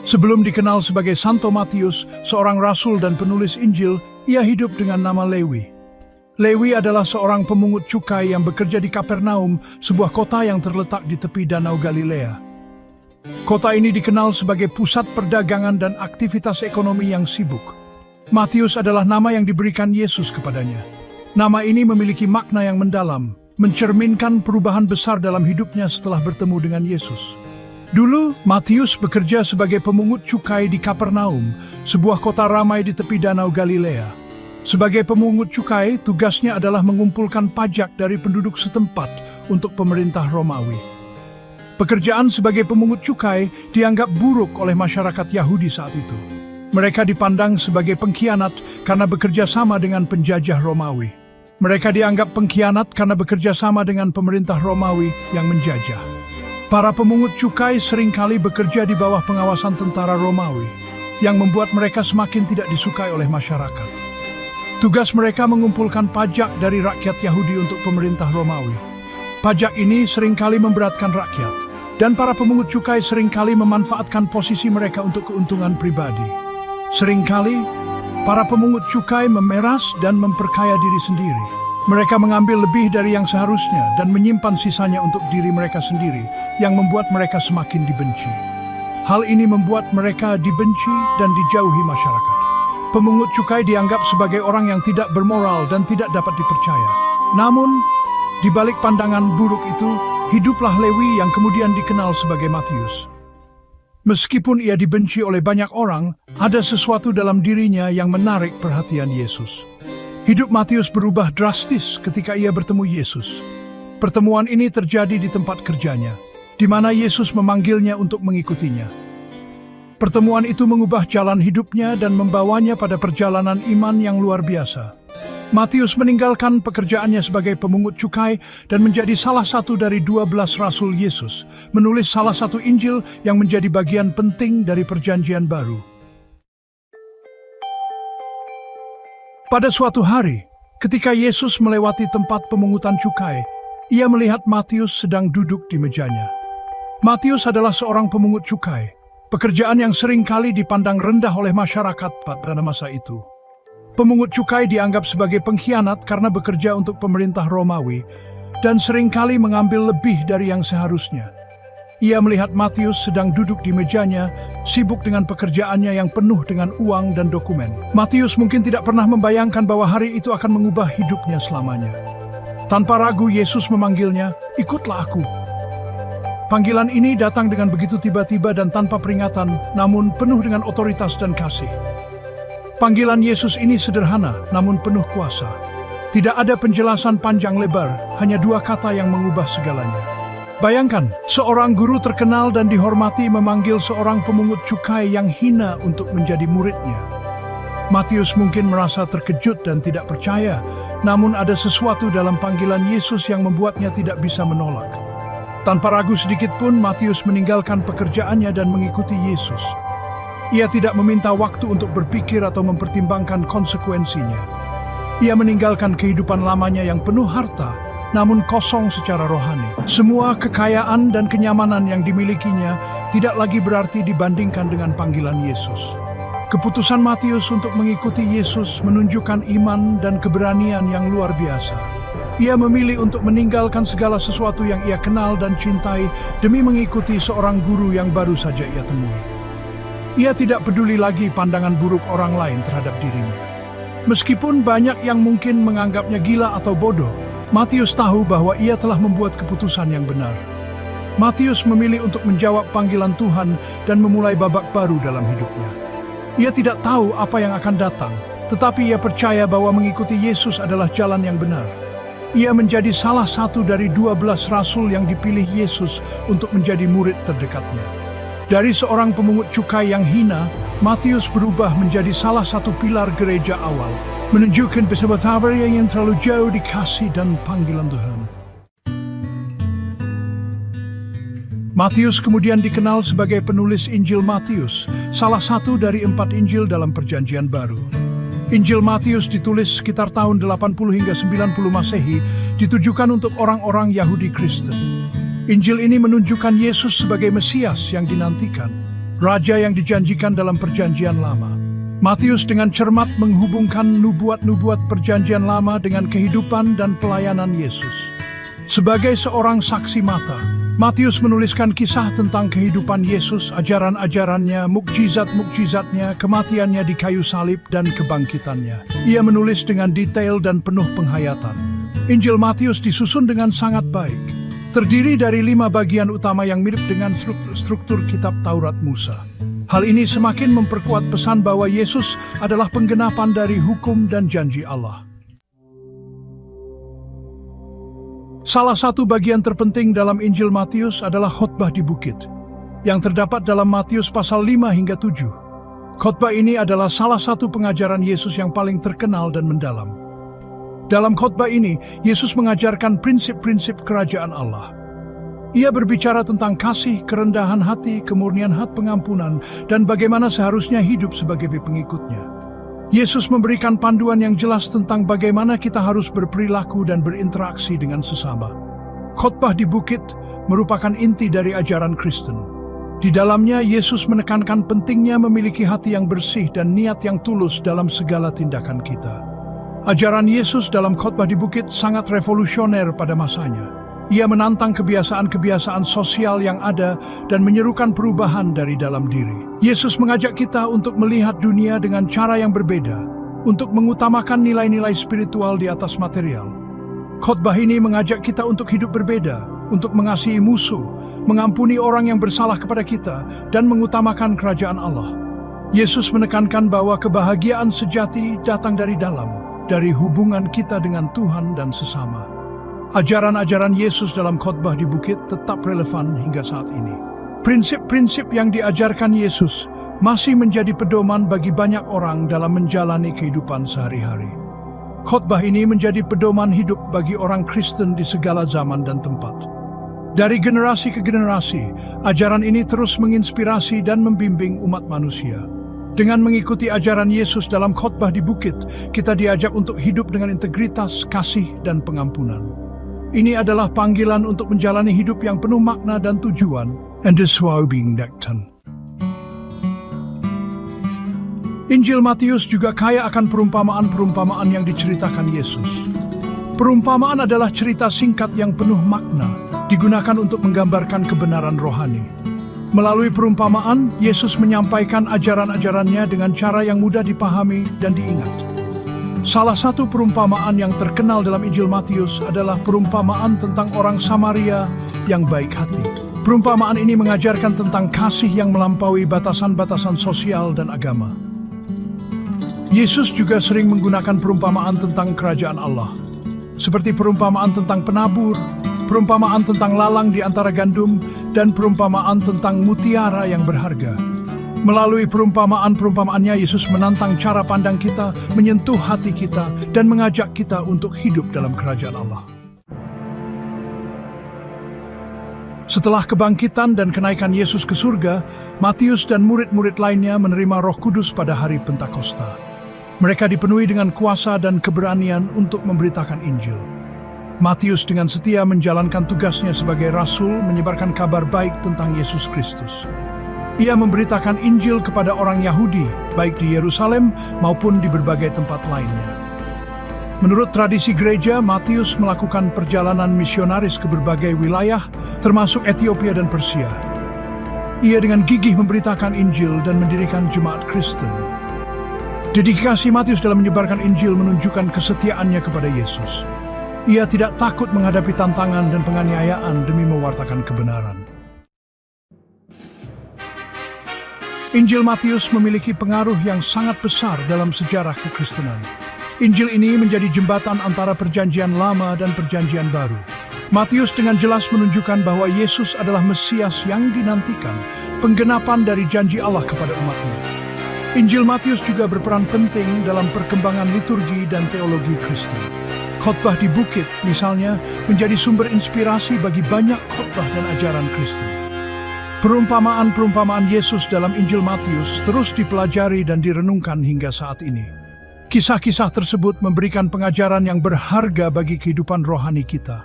Sebelum dikenal sebagai Santo Matius, seorang rasul dan penulis Injil, ia hidup dengan nama Lewi. Lewi adalah seorang pemungut cukai yang bekerja di Kapernaum, sebuah kota yang terletak di tepi Danau Galilea. Kota ini dikenal sebagai pusat perdagangan dan aktivitas ekonomi yang sibuk. Matius adalah nama yang diberikan Yesus kepadanya. Nama ini memiliki makna yang mendalam, mencerminkan perubahan besar dalam hidupnya setelah bertemu dengan Yesus. Dulu, Matius bekerja sebagai pemungut cukai di Kapernaum, sebuah kota ramai di tepi Danau Galilea. Sebagai pemungut cukai, tugasnya adalah mengumpulkan pajak dari penduduk setempat untuk pemerintah Romawi. Pekerjaan sebagai pemungut cukai dianggap buruk oleh masyarakat Yahudi saat itu. Mereka dipandang sebagai pengkhianat karena bekerja sama dengan penjajah Romawi. Mereka dianggap pengkhianat karena bekerja sama dengan pemerintah Romawi yang menjajah. Para pemungut cukai seringkali bekerja di bawah pengawasan tentara Romawi, yang membuat mereka semakin tidak disukai oleh masyarakat. Tugas mereka mengumpulkan pajak dari rakyat Yahudi untuk pemerintah Romawi. Pajak ini seringkali memberatkan rakyat, dan para pemungut cukai seringkali memanfaatkan posisi mereka untuk keuntungan pribadi. Seringkali, para pemungut cukai memeras dan memperkaya diri sendiri. Mereka mengambil lebih dari yang seharusnya dan menyimpan sisanya untuk diri mereka sendiri, yang membuat mereka semakin dibenci. Hal ini membuat mereka dibenci dan dijauhi masyarakat. Pemungut cukai dianggap sebagai orang yang tidak bermoral dan tidak dapat dipercaya. Namun, di balik pandangan buruk itu, hiduplah Lewi yang kemudian dikenal sebagai Matius. Meskipun ia dibenci oleh banyak orang, ada sesuatu dalam dirinya yang menarik perhatian Yesus. Hidup Matius berubah drastis ketika ia bertemu Yesus. Pertemuan ini terjadi di tempat kerjanya, di mana Yesus memanggilnya untuk mengikutinya. Pertemuan itu mengubah jalan hidupnya dan membawanya pada perjalanan iman yang luar biasa. Matius meninggalkan pekerjaannya sebagai pemungut cukai dan menjadi salah satu dari 12 rasul Yesus, menulis salah satu Injil yang menjadi bagian penting dari Perjanjian Baru. Pada suatu hari, ketika Yesus melewati tempat pemungutan cukai, ia melihat Matius sedang duduk di mejanya. Matius adalah seorang pemungut cukai, pekerjaan yang seringkali dipandang rendah oleh masyarakat pada masa itu. Pemungut cukai dianggap sebagai pengkhianat karena bekerja untuk pemerintah Romawi dan seringkali mengambil lebih dari yang seharusnya. Ia melihat Matius sedang duduk di mejanya, sibuk dengan pekerjaannya yang penuh dengan uang dan dokumen. Matius mungkin tidak pernah membayangkan bahwa hari itu akan mengubah hidupnya selamanya. Tanpa ragu, Yesus memanggilnya, "Ikutlah aku." Panggilan ini datang dengan begitu tiba-tiba dan tanpa peringatan, namun penuh dengan otoritas dan kasih. Panggilan Yesus ini sederhana, namun penuh kuasa. Tidak ada penjelasan panjang lebar, hanya 2 kata yang mengubah segalanya. Bayangkan, seorang guru terkenal dan dihormati memanggil seorang pemungut cukai yang hina untuk menjadi muridnya. Matius mungkin merasa terkejut dan tidak percaya, namun ada sesuatu dalam panggilan Yesus yang membuatnya tidak bisa menolak. Tanpa ragu sedikit pun, Matius meninggalkan pekerjaannya dan mengikuti Yesus. Ia tidak meminta waktu untuk berpikir atau mempertimbangkan konsekuensinya. Ia meninggalkan kehidupan lamanya yang penuh harta, namun kosong secara rohani. Semua kekayaan dan kenyamanan yang dimilikinya tidak lagi berarti dibandingkan dengan panggilan Yesus. Keputusan Matius untuk mengikuti Yesus menunjukkan iman dan keberanian yang luar biasa. Ia memilih untuk meninggalkan segala sesuatu yang ia kenal dan cintai demi mengikuti seorang guru yang baru saja ia temui. Ia tidak peduli lagi pandangan buruk orang lain terhadap dirinya. Meskipun banyak yang mungkin menganggapnya gila atau bodoh, Matius tahu bahwa ia telah membuat keputusan yang benar. Matius memilih untuk menjawab panggilan Tuhan dan memulai babak baru dalam hidupnya. Ia tidak tahu apa yang akan datang, tetapi ia percaya bahwa mengikuti Yesus adalah jalan yang benar. Ia menjadi salah satu dari 12 rasul yang dipilih Yesus untuk menjadi murid terdekatnya. Dari seorang pemungut cukai yang hina, Matius berubah menjadi salah satu pilar gereja awal, menunjukkan betapa yang terlalu jauh dikasih dan panggilan Tuhan. Matius kemudian dikenal sebagai penulis Injil Matius, salah satu dari 4 Injil dalam Perjanjian Baru. Injil Matius ditulis sekitar tahun 80 hingga 90 Masehi, ditujukan untuk orang-orang Yahudi Kristen. Injil ini menunjukkan Yesus sebagai Mesias yang dinantikan. raja yang dijanjikan dalam Perjanjian Lama. Matius dengan cermat menghubungkan nubuat-nubuat Perjanjian Lama dengan kehidupan dan pelayanan Yesus. Sebagai seorang saksi mata, Matius menuliskan kisah tentang kehidupan Yesus, ajaran-ajarannya, mukjizat-mukjizatnya, kematiannya di kayu salib, dan kebangkitannya. Ia menulis dengan detail dan penuh penghayatan. Injil Matius disusun dengan sangat baik. Terdiri dari 5 bagian utama yang mirip dengan struktur kitab Taurat Musa. Hal ini semakin memperkuat pesan bahwa Yesus adalah penggenapan dari hukum dan janji Allah. Salah satu bagian terpenting dalam Injil Matius adalah khotbah di bukit, yang terdapat dalam Matius pasal 5 hingga 7. Khotbah ini adalah salah satu pengajaran Yesus yang paling terkenal dan mendalam. Dalam khotbah ini, Yesus mengajarkan prinsip-prinsip kerajaan Allah. Ia berbicara tentang kasih, kerendahan hati, kemurnian hati, pengampunan, dan bagaimana seharusnya hidup sebagai pengikutnya. Yesus memberikan panduan yang jelas tentang bagaimana kita harus berperilaku dan berinteraksi dengan sesama. Khotbah di bukit merupakan inti dari ajaran Kristen. Di dalamnya, Yesus menekankan pentingnya memiliki hati yang bersih dan niat yang tulus dalam segala tindakan kita. Ajaran Yesus dalam khotbah di bukit sangat revolusioner pada masanya. Ia menantang kebiasaan-kebiasaan sosial yang ada dan menyerukan perubahan dari dalam diri. Yesus mengajak kita untuk melihat dunia dengan cara yang berbeda, untuk mengutamakan nilai-nilai spiritual di atas material. Khotbah ini mengajak kita untuk hidup berbeda, untuk mengasihi musuh, mengampuni orang yang bersalah kepada kita, dan mengutamakan kerajaan Allah. Yesus menekankan bahwa kebahagiaan sejati datang dari dalam, dari hubungan kita dengan Tuhan dan sesama. Ajaran-ajaran Yesus dalam khotbah di bukit tetap relevan hingga saat ini. Prinsip-prinsip yang diajarkan Yesus masih menjadi pedoman bagi banyak orang dalam menjalani kehidupan sehari-hari. Khotbah ini menjadi pedoman hidup bagi orang Kristen di segala zaman dan tempat. Dari generasi ke generasi, ajaran ini terus menginspirasi dan membimbing umat manusia. Dengan mengikuti ajaran Yesus dalam khotbah di bukit, kita diajak untuk hidup dengan integritas, kasih, dan pengampunan. Ini adalah panggilan untuk menjalani hidup yang penuh makna dan tujuan. Injil Matius juga kaya akan perumpamaan-perumpamaan yang diceritakan Yesus. Perumpamaan adalah cerita singkat yang penuh makna, digunakan untuk menggambarkan kebenaran rohani. Melalui perumpamaan, Yesus menyampaikan ajaran-ajarannya dengan cara yang mudah dipahami dan diingat. Salah satu perumpamaan yang terkenal dalam Injil Matius adalah perumpamaan tentang orang Samaria yang baik hati. Perumpamaan ini mengajarkan tentang kasih yang melampaui batasan-batasan sosial dan agama. Yesus juga sering menggunakan perumpamaan tentang kerajaan Allah, seperti perumpamaan tentang penabur, perumpamaan tentang lalang di antara gandum, dan perumpamaan tentang mutiara yang berharga. Melalui perumpamaan-perumpamaannya, Yesus menantang cara pandang kita, menyentuh hati kita, dan mengajak kita untuk hidup dalam kerajaan Allah. Setelah kebangkitan dan kenaikan Yesus ke surga, Matius dan murid-murid lainnya menerima Roh Kudus pada hari Pentakosta. Mereka dipenuhi dengan kuasa dan keberanian untuk memberitakan Injil. Matius dengan setia menjalankan tugasnya sebagai rasul, menyebarkan kabar baik tentang Yesus Kristus. Ia memberitakan Injil kepada orang Yahudi, baik di Yerusalem maupun di berbagai tempat lainnya. Menurut tradisi gereja, Matius melakukan perjalanan misionaris ke berbagai wilayah, termasuk Ethiopia dan Persia. Ia dengan gigih memberitakan Injil dan mendirikan jemaat Kristen. Dedikasi Matius dalam menyebarkan Injil menunjukkan kesetiaannya kepada Yesus. Ia tidak takut menghadapi tantangan dan penganiayaan demi mewartakan kebenaran. Injil Matius memiliki pengaruh yang sangat besar dalam sejarah kekristenan. Injil ini menjadi jembatan antara Perjanjian Lama dan Perjanjian Baru. Matius dengan jelas menunjukkan bahwa Yesus adalah Mesias yang dinantikan, penggenapan dari janji Allah kepada umatnya. Injil Matius juga berperan penting dalam perkembangan liturgi dan teologi Kristen. Khotbah di bukit, misalnya, menjadi sumber inspirasi bagi banyak khotbah dan ajaran Kristen. Perumpamaan-perumpamaan Yesus dalam Injil Matius terus dipelajari dan direnungkan hingga saat ini. Kisah-kisah tersebut memberikan pengajaran yang berharga bagi kehidupan rohani kita.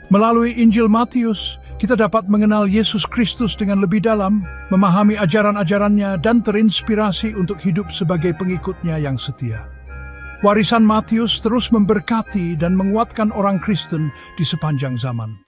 Melalui Injil Matius, kita dapat mengenal Yesus Kristus dengan lebih dalam, memahami ajaran-ajarannya, dan terinspirasi untuk hidup sebagai pengikutnya yang setia. Warisan Matius terus memberkati dan menguatkan orang Kristen di sepanjang zaman.